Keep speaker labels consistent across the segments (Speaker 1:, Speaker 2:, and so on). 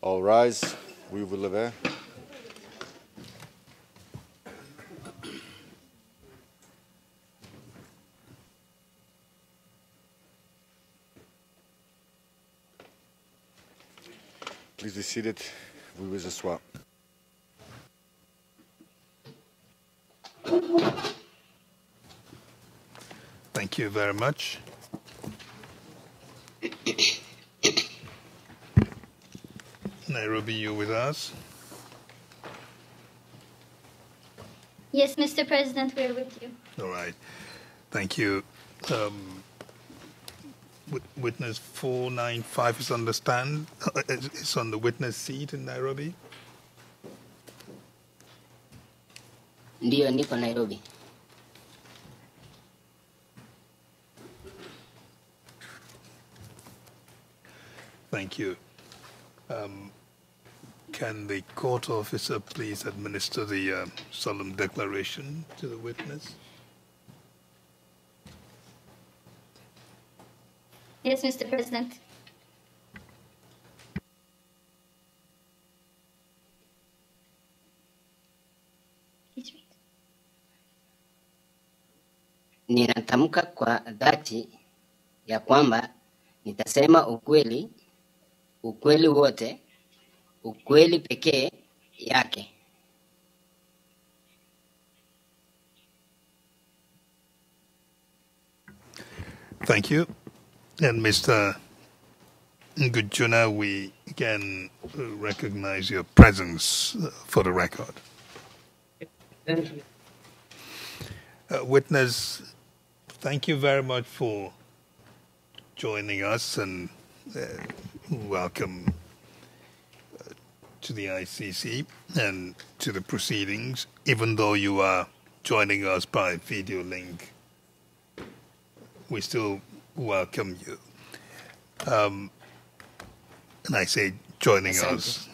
Speaker 1: All rise. We will lever. Please be seated. We will s'asseoir.
Speaker 2: Thank you very much. Nairobi, you with us?
Speaker 3: Yes, Mr. President, we're with you.
Speaker 2: All right. Thank you. Witness 495 is on the stand. It's on the witness seat in Nairobi.
Speaker 4: Ndio, niko Nairobi.
Speaker 2: Thank you. Can the court officer please administer the solemn declaration to the witness?
Speaker 3: Yes, Mr. President.
Speaker 4: Ninatamka kwa dhati ya kwamba nitasema ukweli, ukweli wote, ukweli pekee yake.
Speaker 2: Thank you. And Mr. Ngujuna, we again recognize your presence for the record.
Speaker 4: Thank you.
Speaker 2: Witness, thank you very much for joining us and welcome to the ICC and to the proceedings, even though you are joining us by video link. We still welcome you. And I say joining us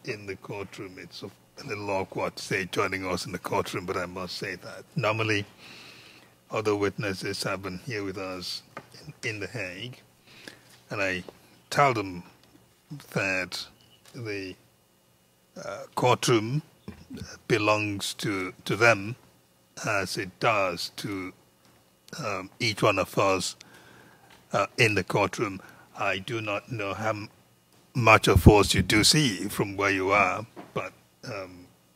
Speaker 2: in the courtroom. It's a little awkward to say joining us in the courtroom, but I must say that. Normally, other witnesses have been here with us in The Hague, and I tell them that the courtroom belongs to them as it does to each one of us in the courtroom. I do not know how much of us you do see from where you are, but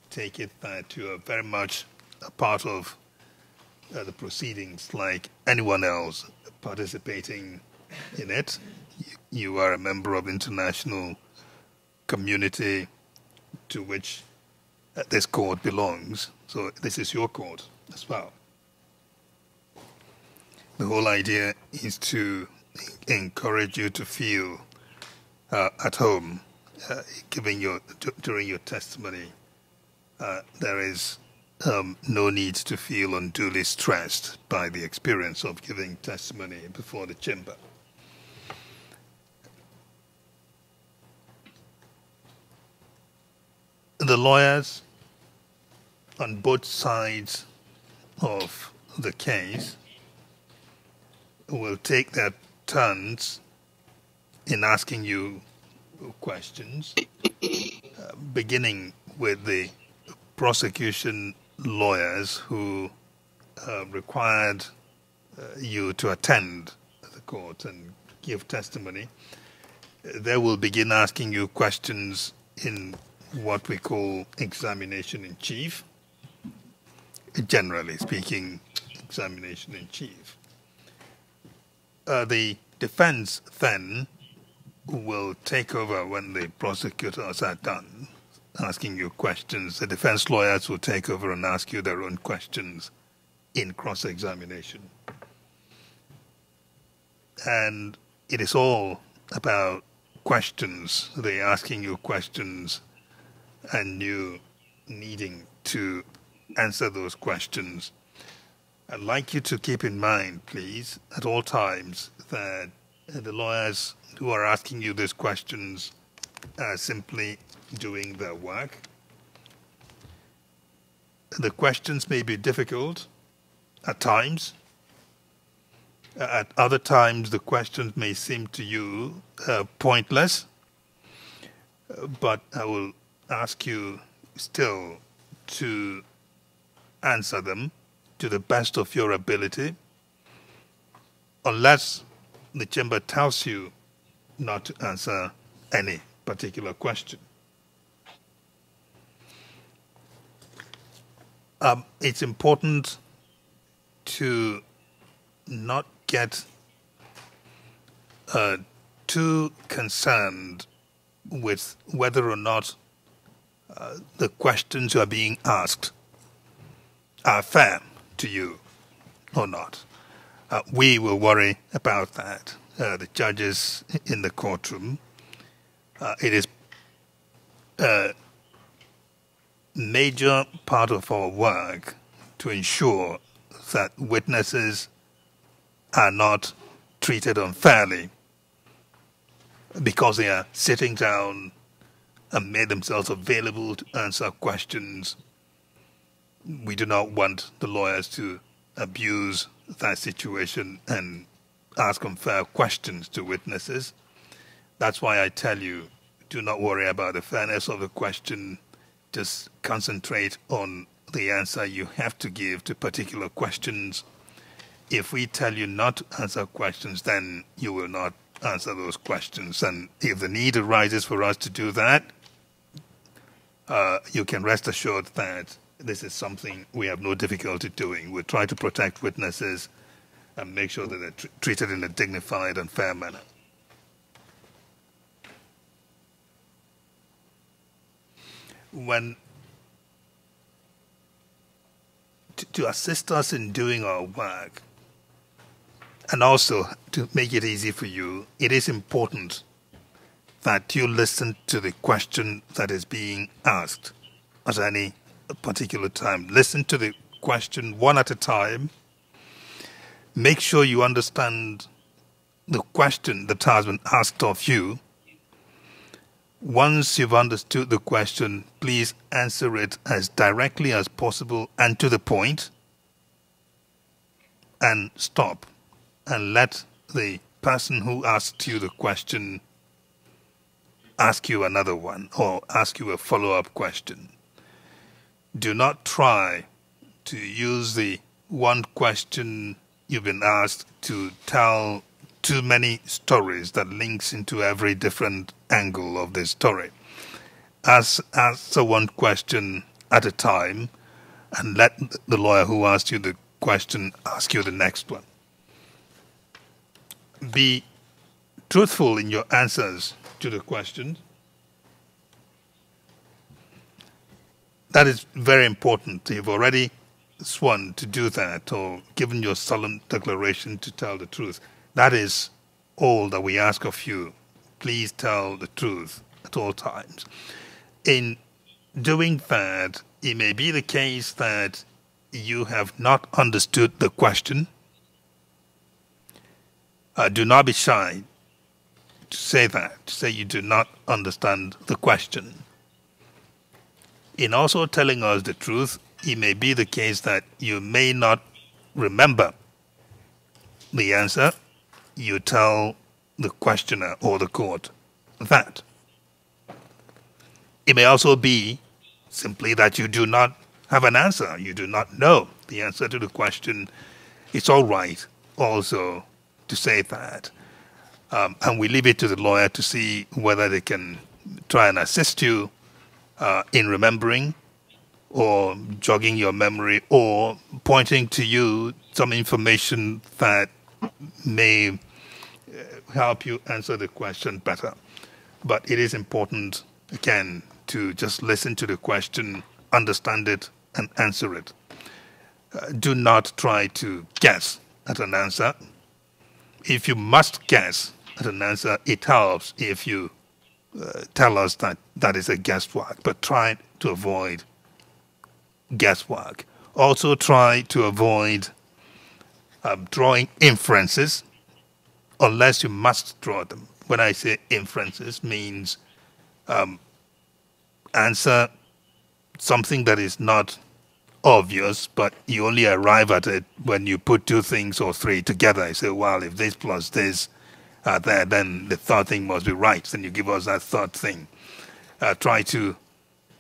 Speaker 2: take it that you are very much a part of the proceedings like anyone else participating in it. You are a member of the international community to which this court belongs. So this is your court as well. The whole idea is to encourage you to feel at home, during your testimony. There is no need to feel unduly stressed by the experience of giving testimony before the chamber. The lawyers on both sides of the case will take their turns in asking you questions, beginning with the prosecution lawyers who required you to attend the court and give testimony. They will begin asking you questions in what we call examination in chief, generally speaking, examination in chief. The defense then will take over when the prosecutors are done asking you questions. The defense lawyers will take over and ask you their own questions in cross-examination. And it is all about questions. They're asking you questions and you needing to answer those questions. I'd like you to keep in mind, please, at all times that the lawyers who are asking you these questions are simply doing their work. The questions may be difficult at times. At other times, the questions may seem to you pointless. but I will ask you still to answer them to the best of your ability, unless the chamber tells you not to answer any particular question. It's important to not get too concerned with whether or not the questions you are being asked are fair to you or not. We will worry about that. The judges in the courtroom, it is a major part of our work to ensure that witnesses are not treated unfairly because they are sitting down and made themselves available to answer questions. We do not want the lawyers to abuse that situation and ask unfair questions to witnesses. That's why I tell you, do not worry about the fairness of the question. Just concentrate on the answer you have to give to particular questions. If we tell you not to answer questions, then you will not answer those questions. And if the need arises for us to do that, you can rest assured that this is something we have no difficulty doing. We'll try to protect witnesses and make sure that they're treated in a dignified and fair manner. To assist us in doing our work, and also to make it easy for you, it is important that you listen to the question that is being asked at any particular time. Listen to the question one at a time. Make sure you understand the question that has been asked of you. Once you've understood the question, please answer it as directly as possible and to the point, and stop and let the person who asked you the question ask you another one or ask you a follow-up question. Do not try to use the one question you've been asked to tell too many stories that links into every different angle of the story. Answer one question at a time and let the lawyer who asked you the question ask you the next one. Be truthful in your answers to the questions. That is very important. You've already sworn to do that or given your solemn declaration to tell the truth. That is all that we ask of you. Please tell the truth at all times. In doing that, it may be the case that you have not understood the question. Do not be shy to say that, to say you do not understand the question. In also telling us the truth, it may be the case that you may not remember the answer. You tell the questioner or the court that. It may also be simply that you do not have an answer. You do not know the answer to the question. It's all right also to say that. And we leave it to the lawyer to see whether they can try and assist you in remembering or jogging your memory or pointing to you some information that may help you answer the question better. But it is important, again, to just listen to the question, understand it, and answer it. Do not try to guess at an answer. If you must guess at an answer, it helps if you tell us that that is a guesswork, but try to avoid guesswork. Also try to avoid drawing inferences unless you must draw them. When I say inferences, means answer something that is not obvious, but you only arrive at it when you put two things or three together. You say, well, if this plus this are there, then the third thing must be right. Then you give us that third thing. try to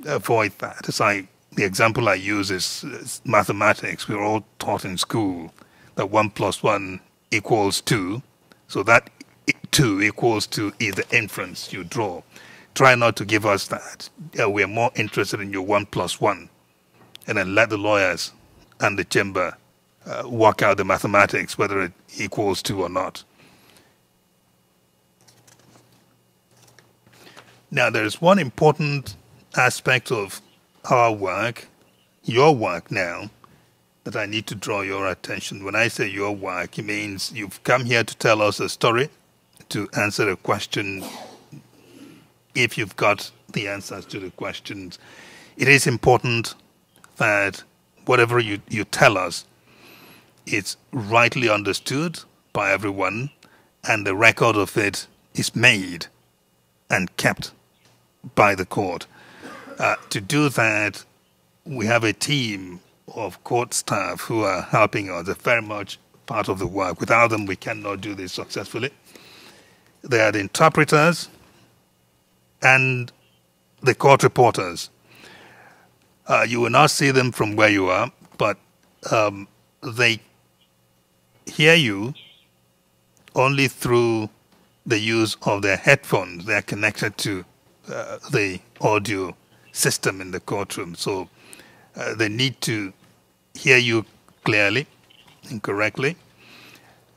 Speaker 2: avoid that. The example I use is mathematics. We were all taught in school that 1 + 1 = 2. So that 2 equals to is the inference you draw. Try not to give us that. We're more interested in your 1 + 1. And then let the lawyers and the chamber work out the mathematics, whether it equals 2 or not. Now, there is one important aspect of our work, your work now, that I need to draw your attention. When I say your work, it means you've come here to tell us a story, to answer a question. If you've got the answers to the questions, it is important that whatever you tell us, it's rightly understood by everyone, and the record of it is made and kept by the court. To do that, we have a team of court staff who are helping us. They're very much part of the work. Without them, we cannot do this successfully. They are the interpreters and the court reporters. You will not see them from where you are, but they hear you only through the use of their headphones. They are connected to the audio system in the courtroom. So they need to hear you clearly and correctly.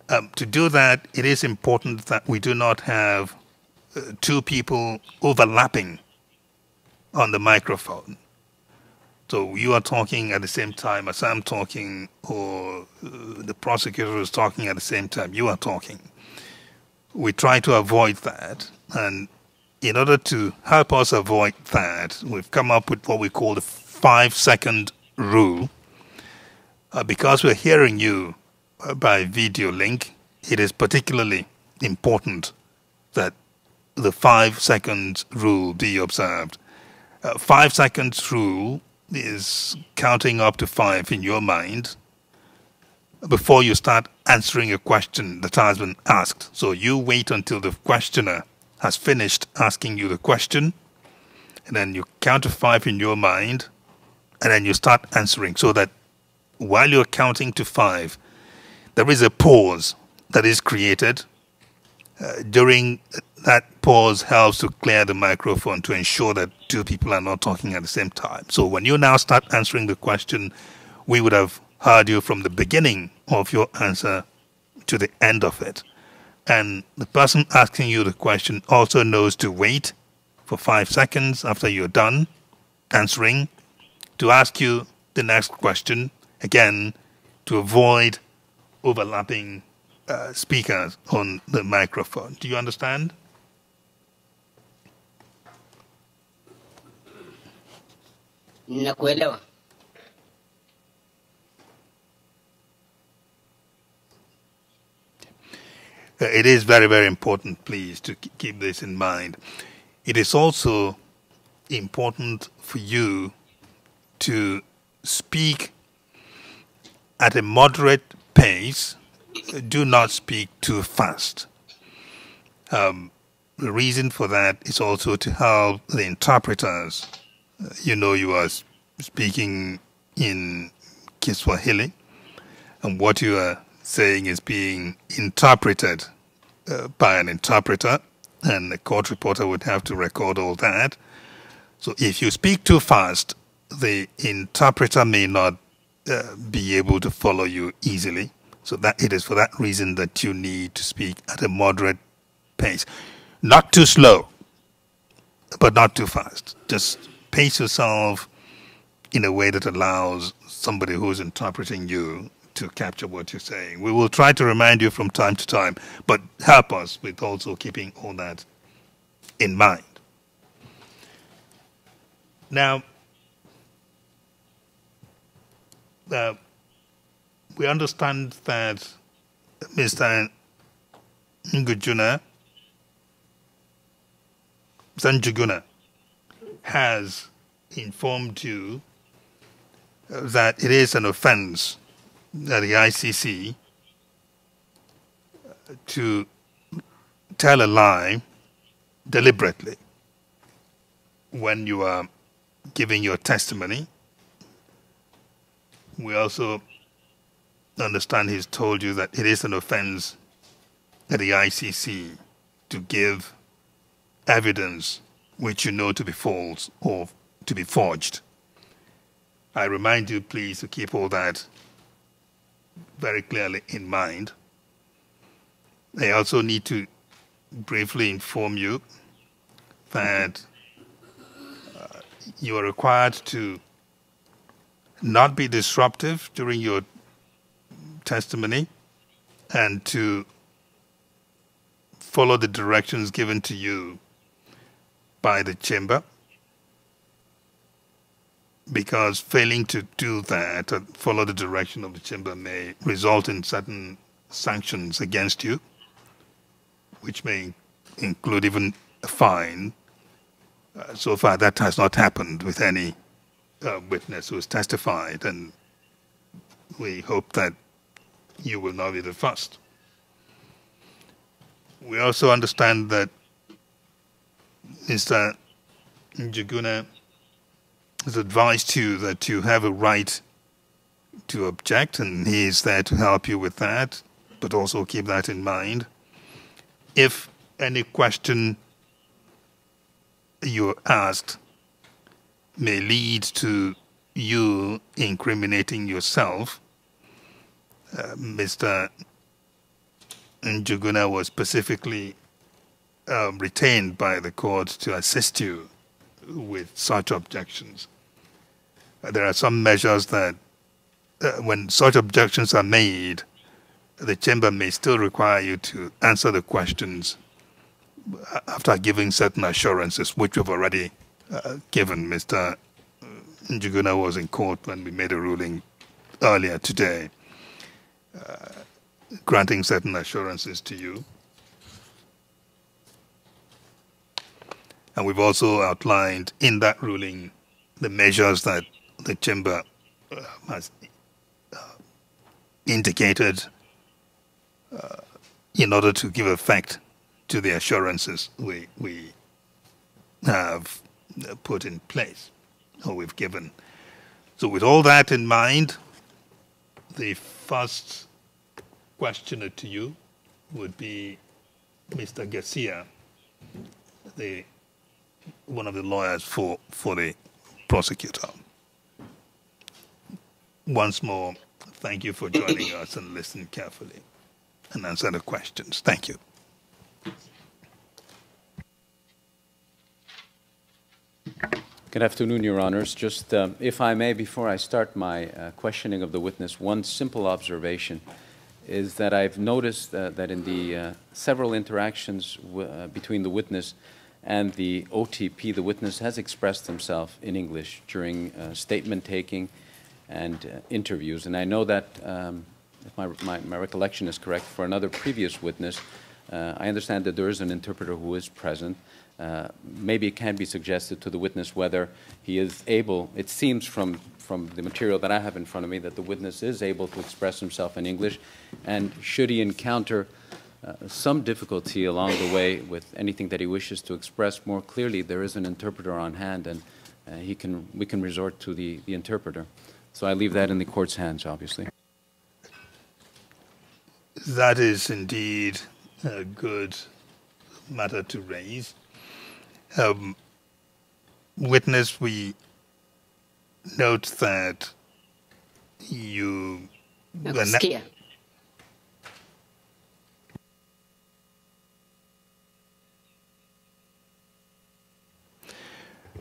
Speaker 2: To do that, it is important that we do not have two people overlapping on the microphone. So you are talking at the same time as I'm talking, or the prosecutor is talking at the same time you are talking. We try to avoid that. And in order to help us avoid that, we've come up with what we call the 5-second rule. Because we're hearing you by video link, it is particularly important that the 5 seconds rule be observed. 5 seconds rule is counting up to 5 in your mind before you start answering a question that has been asked. So you wait until the questioner has finished asking you the question, and then you count to 5 in your mind, and then you start answering, so that while you're counting to 5, there is a pause that is created. During that pause helps to clear the microphone to ensure that two people are not talking at the same time. So when you now start answering the question, we would have heard you from the beginning of your answer to the end of it. And the person asking you the question also knows to wait for 5 seconds after you're done answering to ask you the next question, again, to avoid overlapping speakers on the microphone. Do you understand?
Speaker 4: Nakuelewa.
Speaker 2: It is very, very important, please, to keep this in mind. It is also important for you to speak at a moderate pace. Do not speak too fast. The reason for that is also to help the interpreters. You are speaking in Kiswahili, and what you are saying is being interpreted by an interpreter, and the court reporter would have to record all that. So if you speak too fast, the interpreter may not be able to follow you easily. So that it is for that reason that you need to speak at a moderate pace. Not too slow, but not too fast. Just pace yourself in a way that allows somebody who's interpreting you to capture what you're saying. We will try to remind you from time to time, but help us with also keeping all that in mind. Now, we understand that Mr. Sanjuguna has informed you that it is an offense at the ICC to tell a lie deliberately. when you are giving your testimony, we also understand he's told you that it is an offense at the ICC to give evidence which you know to be false or to be forged. I remind you, please, to keep all that very clearly in mind. I also need to briefly inform you that you are required to not be disruptive during your testimony and to follow the directions given to you by the chamber, because failing to do that and follow the direction of the chamber may result in certain sanctions against you, which may include even a fine. So far, that has not happened with any witness who has testified, and we hope that you will not be the first. We also understand that Mr. Njuguna has advised you that you have a right to object, and he is there to help you with that, but also keep that in mind. If any question you're asked may lead to you incriminating yourself, Mr. Njuguna was specifically retained by the court to assist you with such objections. There are some measures that when such objections are made, the chamber may still require you to answer the questions after giving certain assurances, which we've already given. Mr. Njuguna was in court when we made a ruling earlier today, granting certain assurances to you. And we've also outlined in that ruling the measures that the chamber has indicated in order to give effect to the assurances we have put in place, or we've given. So with all that in mind, the first questioner to you would be Mr. Garcia, one of the lawyers for the prosecutor. Once more, thank you for joining us, and listen carefully and answer the questions. Thank you.
Speaker 5: Good afternoon, Your Honors. Just, if I may, before I start my questioning of the witness, one simple observation is that I've noticed that in the several interactions between the witness and the OTP, the witness has expressed himself in English during statement taking and interviews. And I know that, if my recollection is correct, for another previous witness, I understand that there is an interpreter who is present. Maybe it can be suggested to the witness whether he is able, it seems from the material that I have in front of me, that the witness is able to express himself in English, and should he encounter some difficulty along the way with anything that he wishes to express more clearly, there is an interpreter on hand, and we can resort to the interpreter. So I leave that in the court's hands, obviously.
Speaker 2: That is indeed a good matter to raise. Witness, we note that you...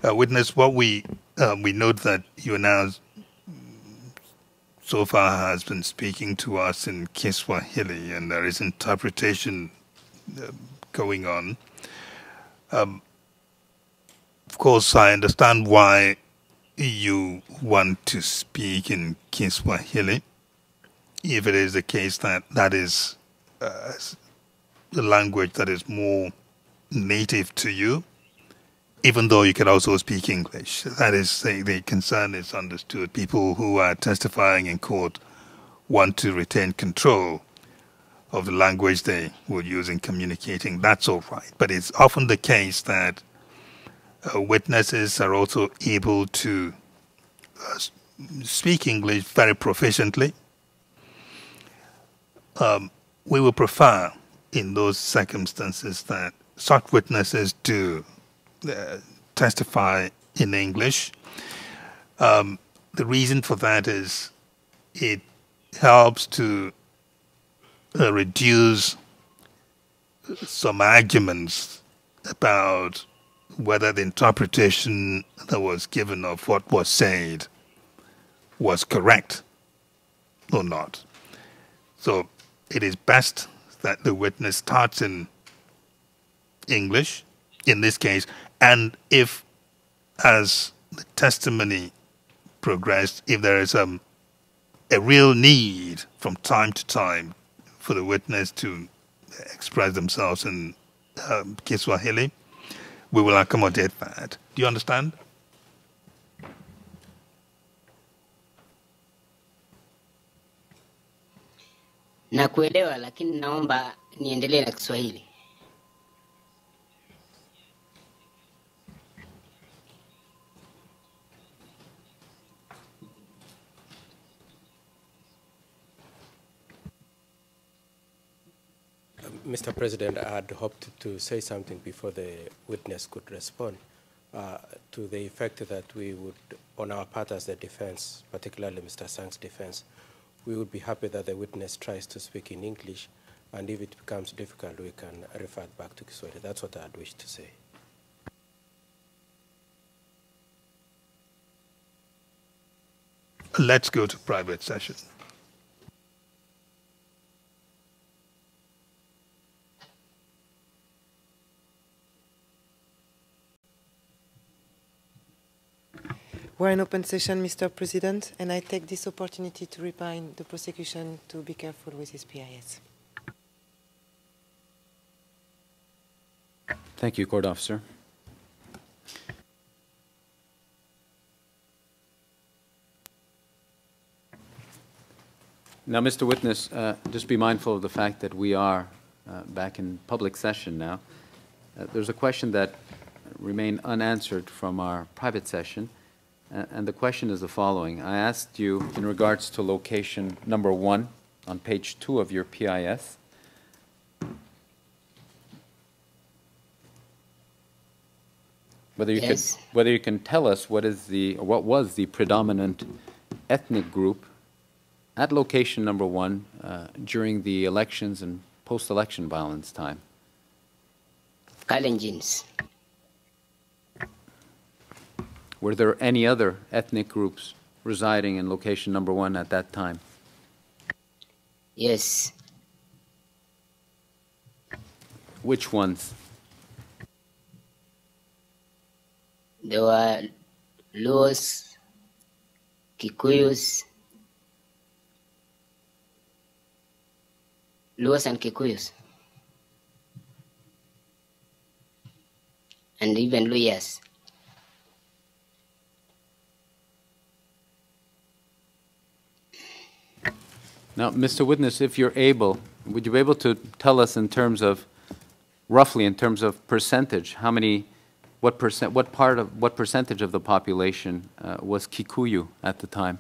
Speaker 2: Witness, what we note that you now so far has been speaking to us in Kiswahili, and there is interpretation going on. Of course, I understand why you want to speak in Kiswahili, if it is the case that that is the language that is more native to you, even though you can also speak English. That is, the concern is understood. People who are testifying in court want to retain control of the language they will use in communicating. That's all right. But it's often the case that witnesses are also able to speak English very proficiently. We would prefer, in those circumstances, that such witnesses do testify in English. The reason for that is it helps to reduce some arguments about whether the interpretation that was given of what was said was correct or not. So it is best that the witness starts in English, in this case, and if, as the testimony progressed, if there is a real need from time to time for the witness to express themselves in Kiswahili, we will accommodate that. Do you understand?
Speaker 4: Nakuelewa, lakini naomba niendelee na Kiswahili.
Speaker 6: Mr. President, I had hoped to say something before the witness could respond, to the effect that we would, on our part as the defense, particularly Mr. Sang's defense, we would be happy that the witness tries to speak in English, and if it becomes difficult, we can refer back to Kiswahili. That's what I'd wish to say.
Speaker 2: Let's go to private session.
Speaker 7: We're in open session, Mr. President, and I take this opportunity to remind the prosecution to be careful with his PIS.
Speaker 5: Thank you, Court Officer. Now, Mr. Witness, just be mindful of the fact that we are back in public session now. There's a question that remained unanswered from our private session. And the question is the following. I asked you in regards to location number 1 on page 2 of your PIS. Whether you can tell us what was the predominant ethnic group at location number 1 during the elections and post-election violence time.
Speaker 4: Kalenjins.
Speaker 5: Were there any other ethnic groups residing in location number 1 at that time?
Speaker 4: Yes.
Speaker 5: Which ones?
Speaker 4: There were Luos, Kikuyus, and Kikuyus, and even Luyas.
Speaker 5: Now, Mr. Witness, if you're able, would you be able to tell us in terms of, roughly in terms of percentage, how many, what percentage of the population was Kikuyu at the time?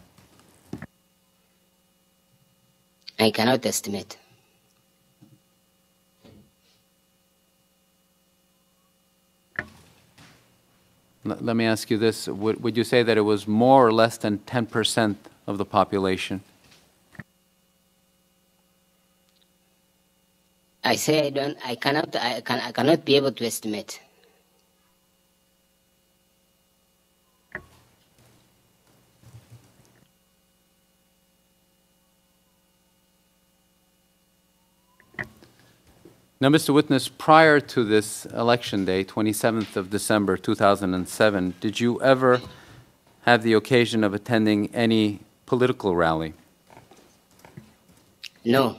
Speaker 4: I cannot estimate.
Speaker 5: Let me ask you this. Would you say that it was more or less than 10% of the population?
Speaker 4: I say I cannot be able to estimate.
Speaker 5: Now, Mr. Witness, prior to this election day, 27th of December 2007, did you ever have the occasion of attending any political rally?
Speaker 4: No.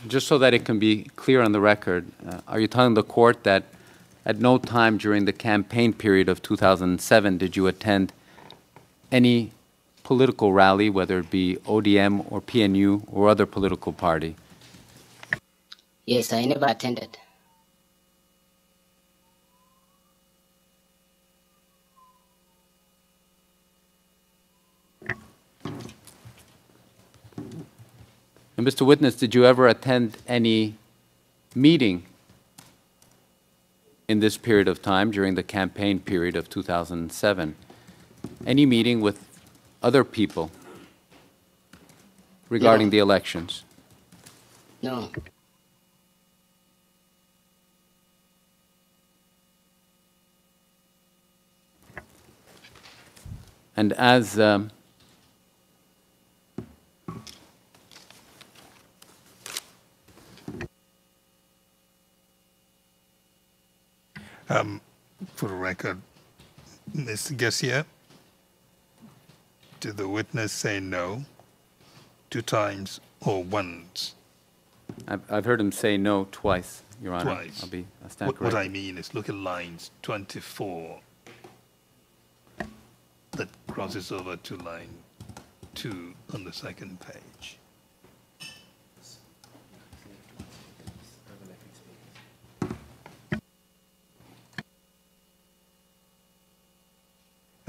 Speaker 5: Just so that it can be clear on the record, are you telling the court that at no time during the campaign period of 2007 did you attend any political rally, whether it be ODM or PNU or other political party?
Speaker 4: Yes, I never attended.
Speaker 5: And Mr. Witness, did you ever attend any meeting in this period of time during the campaign period of 2007? Any meeting with other people regarding the elections?
Speaker 4: No.
Speaker 5: And as
Speaker 2: For the record, Ms. Garcia, did the witness say no 2 times or once?
Speaker 5: I've heard him say no twice, Your Honor.
Speaker 2: Twice.
Speaker 5: I'll stand
Speaker 2: What I
Speaker 5: corrected.
Speaker 2: mean is look at lines 24 that crosses over to line 2 on the second page.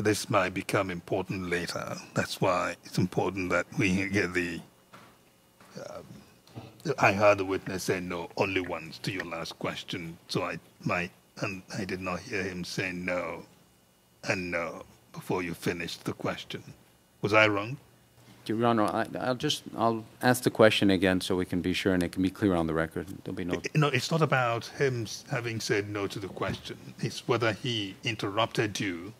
Speaker 2: This might become important later. That's why it's important that we get the. I heard the witness say no only once to your last question, so I did not hear him say no and no before you finished the question. Was I wrong?
Speaker 5: Your Honor, I'll ask the question again so we can be sure and it can be clear on the record. There'll be no.
Speaker 2: No, it's not about him having said no to the question. It's whether he interrupted you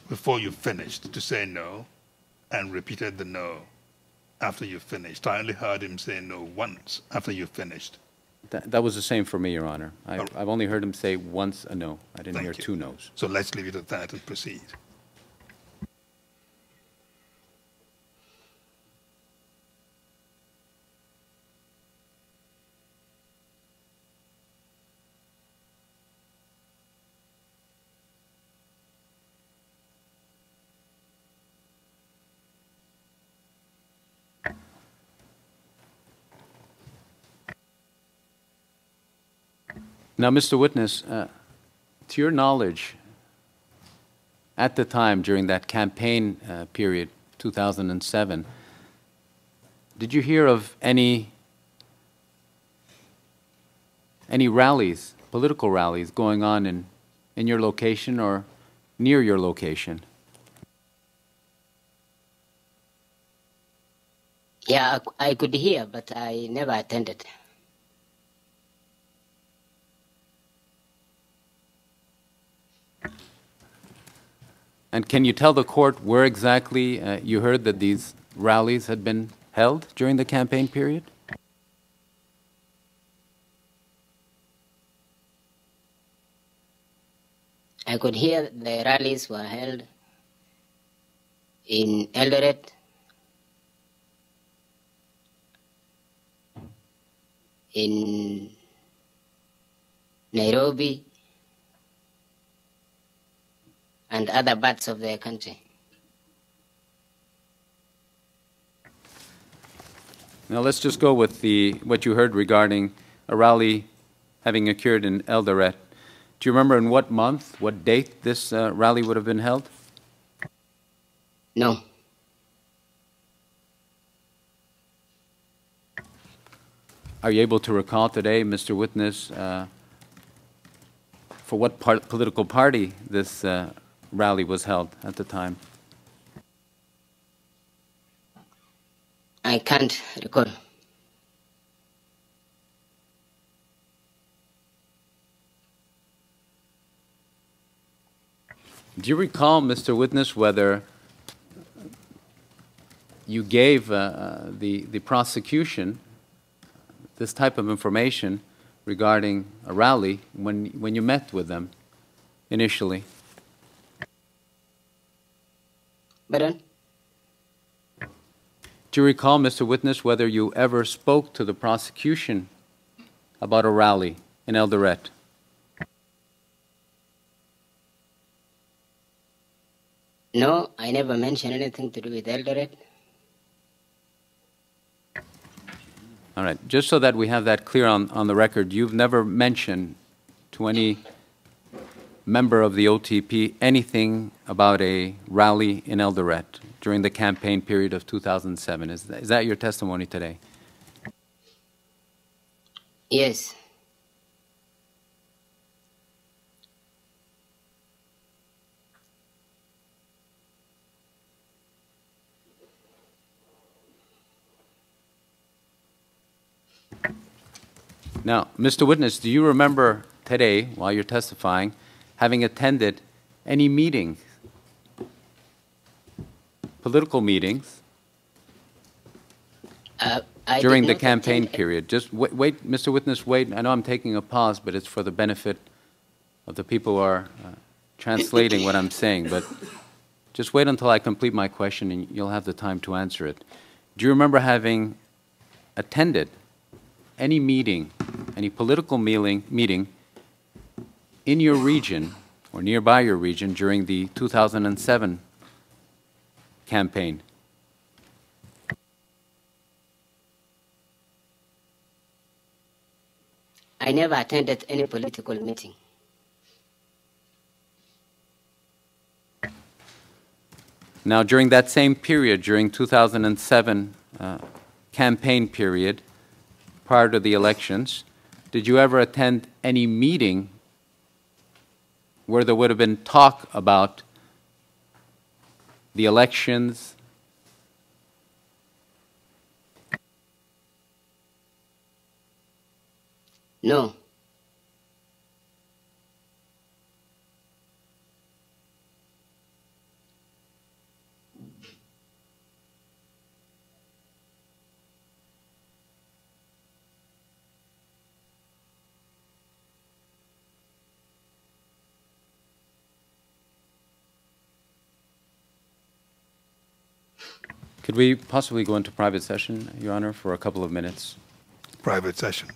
Speaker 2: before you finished to say no and repeated the no after you finished. I only heard him say no once after you finished.
Speaker 5: That was the same for me, Your Honor.
Speaker 2: right.
Speaker 5: I've only heard him say once a no. I didn't
Speaker 2: Thank
Speaker 5: hear
Speaker 2: you.
Speaker 5: 2 no's.
Speaker 2: So let's leave it at that and proceed.
Speaker 5: Now, Mr. Witness, to your knowledge, at the time during that campaign period, 2007, did you hear of any rallies, political rallies, going on in your location or near your location?
Speaker 4: Yeah, I could hear, but I never attended.
Speaker 5: And can you tell the court where exactly you heard that these rallies had been held during the campaign period?
Speaker 4: I could hear the rallies were held in Eldoret, in Nairobi, and other parts of the country.
Speaker 5: Now let's just go with what you heard regarding a rally having occurred in Eldoret. Do you remember in what month, what date this rally would have been held?
Speaker 4: No.
Speaker 5: Are you able to recall today, Mr. Witness, for what political party this rally was held at the time?
Speaker 4: I can't recall.
Speaker 5: Do you recall, Mr. Witness, whether you gave the prosecution this type of information regarding a rally when you met with them initially?
Speaker 4: Pardon?
Speaker 5: Do you recall, Mr. Witness, whether you ever spoke to the prosecution about a rally in Eldoret?
Speaker 4: No, I never mentioned anything to do with Eldoret.
Speaker 5: All right. Just so that we have that clear on the record, you've never mentioned to any member of the OTP anything about a rally in Eldoret during the campaign period of 2007. Is that your testimony today?
Speaker 4: Yes.
Speaker 5: Now, Mr. Witness, do you remember today, while you're testifying, having attended any meetings, political meetings, during the campaign period? Just wait, Mr. Witness, wait. I know I'm taking a pause, but it's for the benefit of the people who are translating what I'm saying. But just wait until I complete my question, and you'll have the time to answer it. Do you remember having attended any meeting, any political meeting in your region or nearby your region during the 2007 campaign?
Speaker 4: I never attended any political meeting.
Speaker 5: Now, during that same period, during 2007 campaign period, prior to the elections, did you ever attend any meeting where there would have been talk about the elections?
Speaker 4: No.
Speaker 5: Could we possibly go into private session, Your Honor, for a couple of minutes?
Speaker 2: Private session.